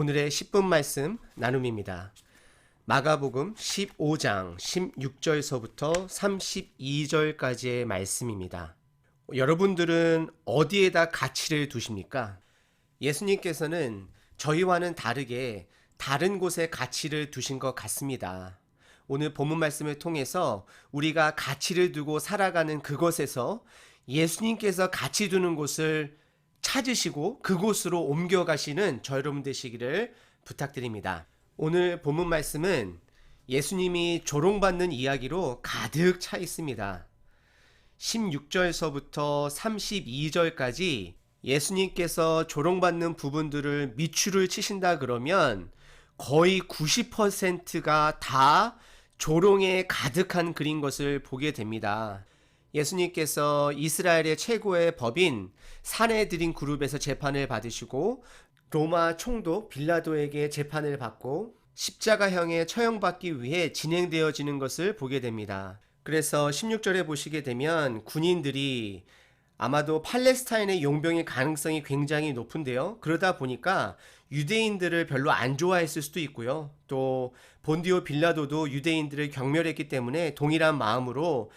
오늘의 10분 말씀 나눔입니다. 마가복음 15장 16절서부터 32절까지의 말씀입니다. 여러분들은 어디에다 가치를 두십니까? 예수님께서는 저희와는 다르게 다른 곳에 가치를 두신 것 같습니다. 오늘 본문 말씀을 통해서 우리가 가치를 두고 살아가는 그것에서 예수님께서 가치 두는 곳을 찾으시고 그곳으로 옮겨가시는 저 여러분 되시기를 부탁드립니다. 오늘 본문 말씀은 예수님이 조롱받는 이야기로 가득 차 있습니다. 16절서부터 32절까지 예수님께서 조롱받는 부분들을 밑줄을 치신다 그러면 거의 90%가 다 조롱에 가득한 글인 것을 보게 됩니다. 예수님께서 이스라엘의 최고의 법인 산헤드린 그룹에서 재판을 받으시고 로마 총독 빌라도에게 재판을 받고 십자가형에 처형받기 위해 진행되어지는 것을 보게 됩니다. 그래서 16절에 보시게 되면 군인들이 아마도 팔레스타인의 용병일 가능성이 굉장히 높은데요. 그러다 보니까 유대인들을 별로 안 좋아했을 수도 있고요. 또 본디오 빌라도도 유대인들을 경멸했기 때문에 동일한 마음으로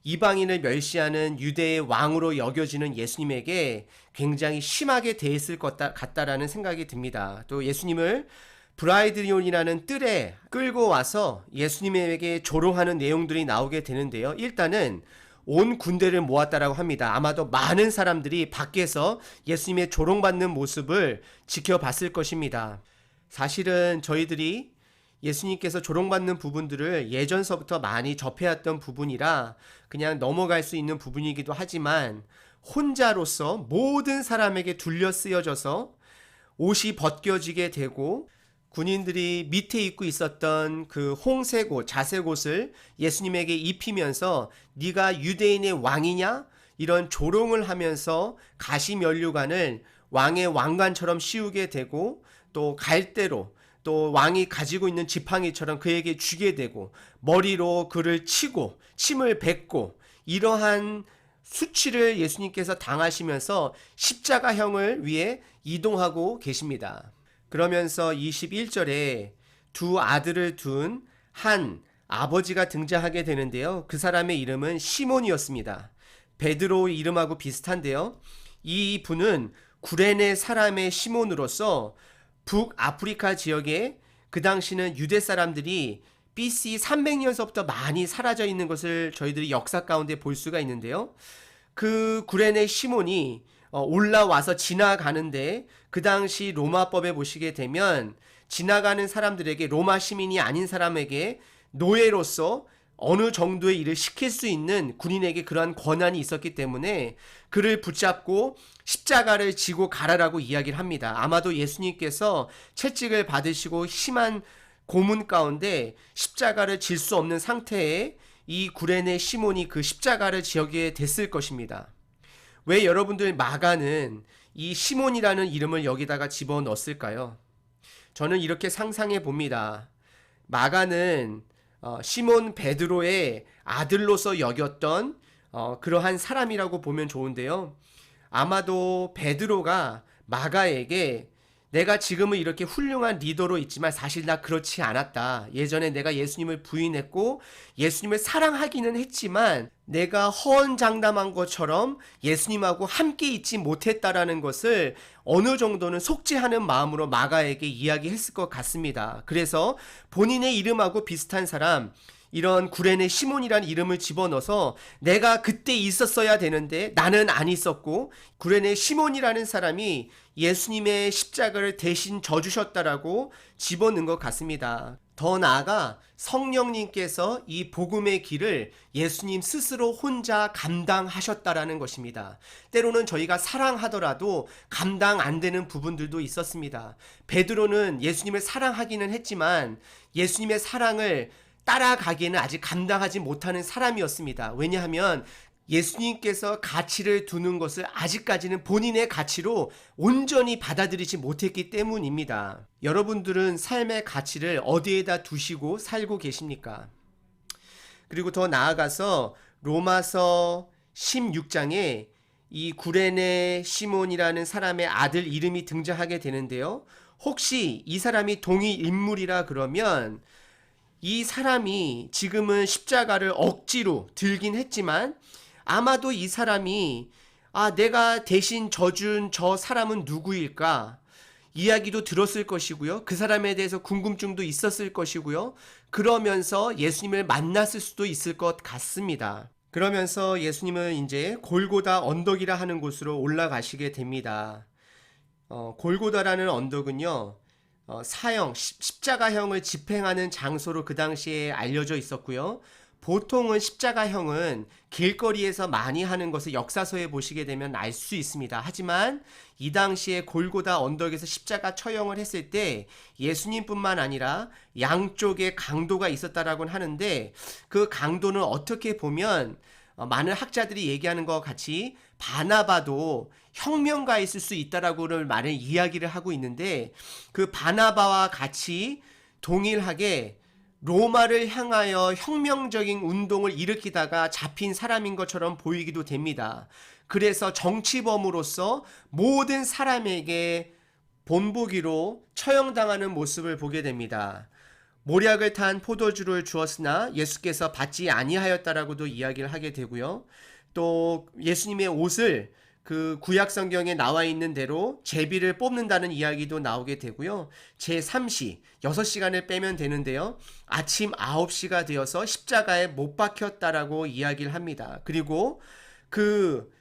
이방인을 멸시하는 유대의 왕으로 여겨지는 예수님에게 굉장히 심하게 대했을 것 같다라는 생각이 듭니다. 또 예수님을 브라이드리온이라는 뜰에 끌고 와서 예수님에게 조롱하는 내용들이 나오게 되는데요. 일단은 온 군대를 모았다라고 합니다. 아마도 많은 사람들이 밖에서 예수님의 조롱받는 모습을 지켜봤을 것입니다. 사실은 저희들이 예수님께서 조롱받는 부분들을 예전서부터 많이 접해왔던 부분이라 그냥 넘어갈 수 있는 부분이기도 하지만 혼자로서 모든 사람에게 둘러 쓰여져서 옷이 벗겨지게 되고 군인들이 밑에 입고 있었던 그 홍색 옷, 자색 옷을 예수님에게 입히면서 네가 유대인의 왕이냐? 이런 조롱을 하면서 가시면류관을 왕의 왕관처럼 씌우게 되고 또 갈대로 또 왕이 가지고 있는 지팡이처럼 그에게 쥐게 되고 머리로 그를 치고 침을 뱉고 이러한 수치를 예수님께서 당하시면서 십자가형을 위해 이동하고 계십니다. 그러면서 21절에 두 아들을 둔 한 아버지가 등장하게 되는데요. 그 사람의 이름은 시몬이었습니다. 베드로 이름하고 비슷한데요. 이 분은 구레네 사람의 시몬으로서 북아프리카 지역에 그 당시는 유대 사람들이 BC 300년서부터 많이 사라져 있는 것을 저희들이 역사 가운데 볼 수가 있는데요. 그 구레네 시몬이 올라와서 지나가는데 그 당시 로마법에 보시게 되면 지나가는 사람들에게 로마 시민이 아닌 사람에게 노예로서 어느 정도의 일을 시킬 수 있는 군인에게 그러한 권한이 있었기 때문에 그를 붙잡고 십자가를 지고 가라라고 이야기를 합니다. 아마도 예수님께서 채찍을 받으시고 심한 고문 가운데 십자가를 질 수 없는 상태에 이 구레네 시몬이 그 십자가를 지게 됐을 것입니다. 왜 여러분들 마가는 이 시몬이라는 이름을 여기다가 집어넣었을까요? 저는 이렇게 상상해 봅니다. 마가는 시몬 베드로의 아들로서 여겼던 그러한 사람이라고 보면 좋은데요. 아마도 베드로가 마가에게 내가 지금은 이렇게 훌륭한 리더로 있지만 사실 나 그렇지 않았다. 예전에 내가 예수님을 부인했고 예수님을 사랑하기는 했지만 내가 허언장담한 것처럼 예수님하고 함께 있지 못했다라는 것을 어느 정도는 속죄하는 마음으로 마가에게 이야기했을 것 같습니다. 그래서 본인의 이름하고 비슷한 사람, 이런 구레네 시몬이라는 이름을 집어넣어서 내가 그때 있었어야 되는데 나는 안 있었고 구레네 시몬이라는 사람이 예수님의 십자가를 대신 져주셨다라고 집어넣은 것 같습니다. 더 나아가 성령님께서 이 복음의 길을 예수님 스스로 혼자 감당하셨다라는 것입니다. 때로는 저희가 사랑하더라도 감당 안 되는 부분들도 있었습니다. 베드로는 예수님을 사랑하기는 했지만 예수님의 사랑을 따라가기에는 아직 감당하지 못하는 사람이었습니다. 왜냐하면 예수님께서 가치를 두는 것을 아직까지는 본인의 가치로 온전히 받아들이지 못했기 때문입니다. 여러분들은 삶의 가치를 어디에다 두시고 살고 계십니까? 그리고 더 나아가서 로마서 16장에 이 구레네 시몬이라는 사람의 아들 이름이 등장하게 되는데요. 혹시 이 사람이 동일 인물이라 그러면 이 사람이 지금은 십자가를 억지로 들긴 했지만 아마도 이 사람이 내가 대신 져준 저 사람은 누구일까? 이야기도 들었을 것이고요. 그 사람에 대해서 궁금증도 있었을 것이고요. 그러면서 예수님을 만났을 수도 있을 것 같습니다. 그러면서 예수님은 이제 골고다 언덕이라 하는 곳으로 올라가시게 됩니다. 골고다라는 언덕은요, 사형, 십자가형을 집행하는 장소로 그 당시에 알려져 있었고요. 보통은 십자가형은 길거리에서 많이 하는 것을 역사서에 보시게 되면 알 수 있습니다. 하지만 이 당시에 골고다 언덕에서 십자가 처형을 했을 때 예수님뿐만 아니라 양쪽에 강도가 있었다라고 하는데 그 강도는 어떻게 보면 많은 학자들이 얘기하는 것 같이 바나바도 혁명가였을 수 있다라고를 말을 이야기를 하고 있는데 그 바나바와 같이 동일하게 로마를 향하여 혁명적인 운동을 일으키다가 잡힌 사람인 것처럼 보이기도 됩니다. 그래서 정치범으로서 모든 사람에게 본보기로 처형당하는 모습을 보게 됩니다. 모략을 탄 포도주를 주었으나 예수께서 받지 아니하였다라고도 이야기를 하게 되고요. 또 예수님의 옷을 그 구약 성경에 나와 있는 대로 제비를 뽑는다는 이야기도 나오게 되고요. 제3시 6시간을 빼면 되는데요. 아침 9시가 되어서 십자가에 못 박혔다라고 이야기를 합니다. 그리고 그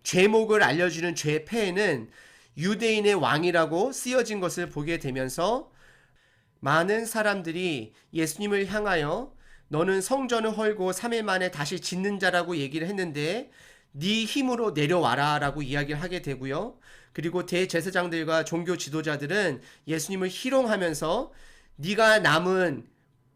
죄목을 알려주는 죄패에는 유대인의 왕이라고 쓰여진 것을 보게 되면서 많은 사람들이 예수님을 향하여 너는 성전을 헐고 3일 만에 다시 짓는 자라고 얘기를 했는데 네 힘으로 내려와라 라고 이야기를 하게 되고요. 그리고 대제사장들과 종교 지도자들은 예수님을 희롱하면서 네가 남은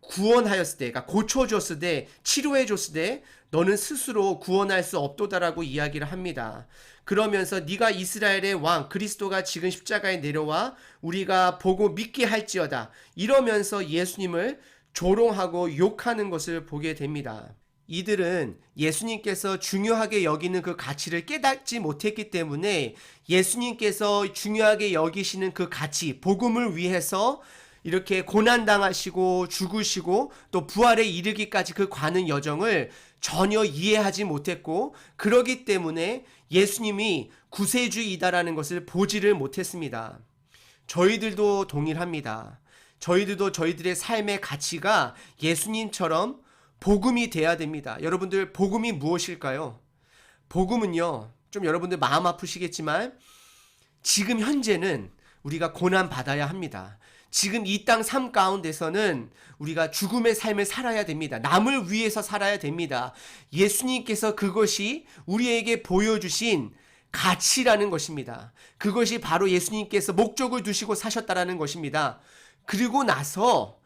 구원하였을 때, 그러니까 고쳐줬을 때, 치료해줬을 때 너는 스스로 구원할 수 없도다라고 이야기를 합니다. 그러면서 네가 이스라엘의 왕 그리스도가 지금 십자가에 내려와 우리가 보고 믿게 할지어다 이러면서 예수님을 조롱하고 욕하는 것을 보게 됩니다. 이들은 예수님께서 중요하게 여기는 그 가치를 깨닫지 못했기 때문에 예수님께서 중요하게 여기시는 그 가치, 복음을 위해서 이렇게 고난당하시고 죽으시고 또 부활에 이르기까지 그 가는 여정을 전혀 이해하지 못했고 그러기 때문에 예수님이 구세주이다라는 것을 보지를 못했습니다. 저희들도 동일합니다. 저희들도 저희들의 삶의 가치가 예수님처럼 복음이 돼야 됩니다. 여러분들 복음이 무엇일까요? 복음은요, 좀 여러분들 마음 아프시겠지만 지금 현재는 우리가 고난 받아야 합니다. 지금 이 땅 삶 가운데서는 우리가 죽음의 삶을 살아야 됩니다. 남을 위해서 살아야 됩니다. 예수님께서 그것이 우리에게 보여주신 가치라는 것입니다. 그것이 바로 예수님께서 목적을 두시고 사셨다라는 것입니다. 그리고 나서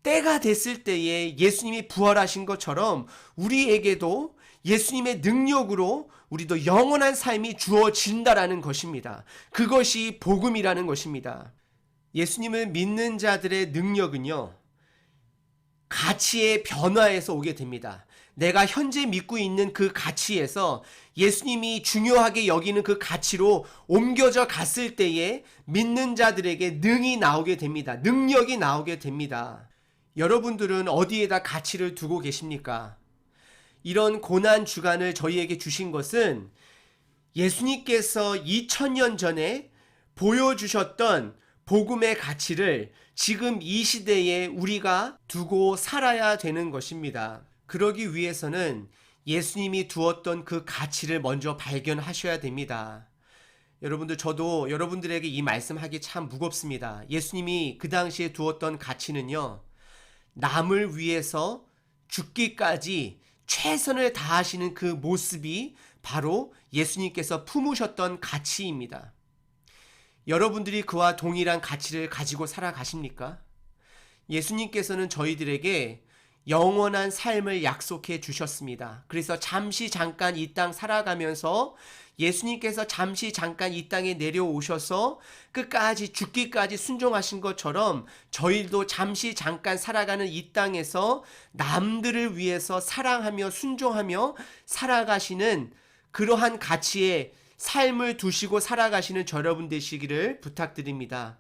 때가 됐을 때에 예수님이 부활하신 것처럼 우리에게도 예수님의 능력으로 우리도 영원한 삶이 주어진다라는 것입니다. 그것이 복음이라는 것입니다. 예수님을 믿는 자들의 능력은요, 가치의 변화에서 오게 됩니다. 내가 현재 믿고 있는 그 가치에서 예수님이 중요하게 여기는 그 가치로 옮겨져 갔을 때에 믿는 자들에게 능이 나오게 됩니다. 능력이 나오게 됩니다. 여러분들은 어디에다 가치를 두고 계십니까? 이런 고난 주간을 저희에게 주신 것은 예수님께서 2000년 전에 보여주셨던 복음의 가치를 지금 이 시대에 우리가 두고 살아야 되는 것입니다. 그러기 위해서는 예수님이 두었던 그 가치를 먼저 발견하셔야 됩니다. 여러분들, 저도 여러분들에게 이 말씀하기 참 무겁습니다. 예수님이 그 당시에 두었던 가치는요, 남을 위해서 죽기까지 최선을 다하시는 그 모습이 바로 예수님께서 품으셨던 가치입니다. 여러분들이 그와 동일한 가치를 가지고 살아가십니까? 예수님께서는 저희들에게 영원한 삶을 약속해 주셨습니다. 그래서 잠깐 이 땅 살아가면서 예수님께서 잠깐 이 땅에 내려오셔서 끝까지 죽기까지 순종하신 것처럼 저희도 잠깐 살아가는 이 땅에서 남들을 위해서 사랑하며 순종하며 살아가시는 그러한 가치의 삶을 두시고 살아가시는 여러분 되시기를 부탁드립니다.